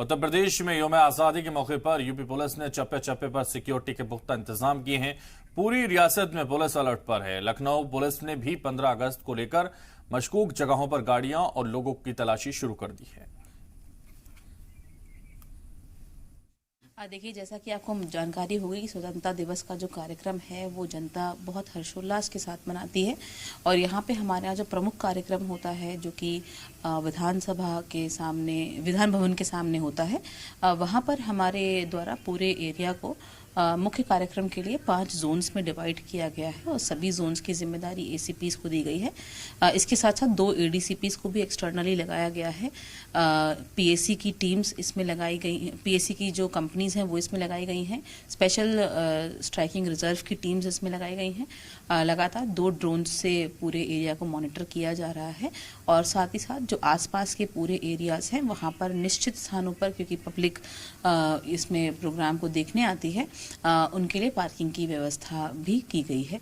उत्तर प्रदेश में यौम आजादी के मौके पर यूपी पुलिस ने चप्पे चप्पे पर सिक्योरिटी के पुख्ता इंतजाम किए हैं। पूरी रियासत में पुलिस अलर्ट पर है। लखनऊ पुलिस ने भी 15 अगस्त को लेकर मशकूक जगहों पर गाड़ियां और लोगों की तलाशी शुरू कर दी है। देखिए, जैसा कि आपको जानकारी होगी कि स्वतंत्रता दिवस का जो कार्यक्रम है वो जनता बहुत हर्षोल्लास के साथ मनाती है। और यहाँ पे हमारे यहाँ जो प्रमुख कार्यक्रम होता है जो कि विधानसभा के सामने, विधान भवन के सामने होता है, वहाँ पर हमारे द्वारा पूरे एरिया को मुख्य कार्यक्रम के लिए 5 जोन्स में डिवाइड किया गया है और सभी जोन्स की जिम्मेदारी एसीपीज को दी गई है। इसके साथ साथ 2 एडीसीपीज को भी एक्सटर्नली लगाया गया है। पीएसी की टीम्स इसमें लगाई गई हैं, पीएसी की जो कंपनीज हैं वो इसमें लगाई गई हैं। स्पेशल स्ट्राइकिंग रिजर्व की टीम्स इसमें लगाई गई हैं। लगातार 2 ड्रोन से पूरे एरिया को मॉनिटर किया जा रहा है और साथ ही साथ जो आसपास के पूरे एरियाज हैं वहाँ पर निश्चित स्थानों पर, क्योंकि पब्लिक इसमें प्रोग्राम को देखने आती है, उनके लिए पार्किंग की व्यवस्था भी की गई है।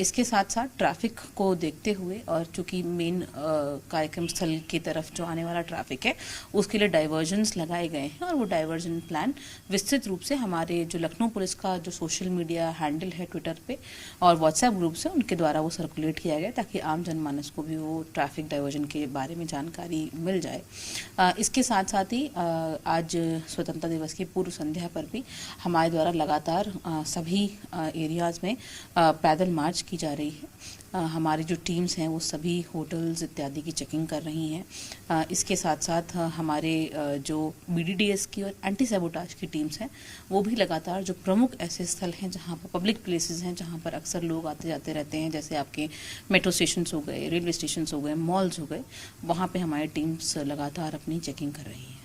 इसके साथ साथ ट्रैफिक को देखते हुए और चूंकि मेन कार्यक्रम स्थल की तरफ जो आने वाला ट्रैफिक है उसके लिए डाइवर्जन्स लगाए गए हैं और वो डाइवर्जन प्लान विस्तृत रूप से हमारे जो लखनऊ पुलिस का जो सोशल मीडिया हैंडल है ट्विटर पे और व्हाट्सएप ग्रुप से उनके द्वारा वो सर्कुलेट किया गया ताकि आम जनमानस को भी वो ट्रैफिक डाइवर्जन के बारे में जानकारी मिल जाए। इसके साथ साथ ही आज स्वतंत्रता दिवस की पूर्व संध्या पर भी हमारे द्वारा लगातार सभी एरियाज में पैदल मार्च की जा रही है। हमारी जो टीम्स हैं वो सभी होटल्स इत्यादि की चेकिंग कर रही हैं। इसके साथ साथ हमारे जो बीडीडीएस की और एंटी सैबोटाज की टीम्स हैं वो भी लगातार जो प्रमुख ऐसे स्थल हैं जहां पर पब्लिक प्लेसेस हैं, जहां पर अक्सर लोग आते जाते रहते हैं, जैसे आपके मेट्रो स्टेशन हो गए, रेलवे स्टेशन हो गए, मॉल्स हो गए, वहां पे हमारी टीम्स लगातार अपनी चेकिंग कर रही हैं।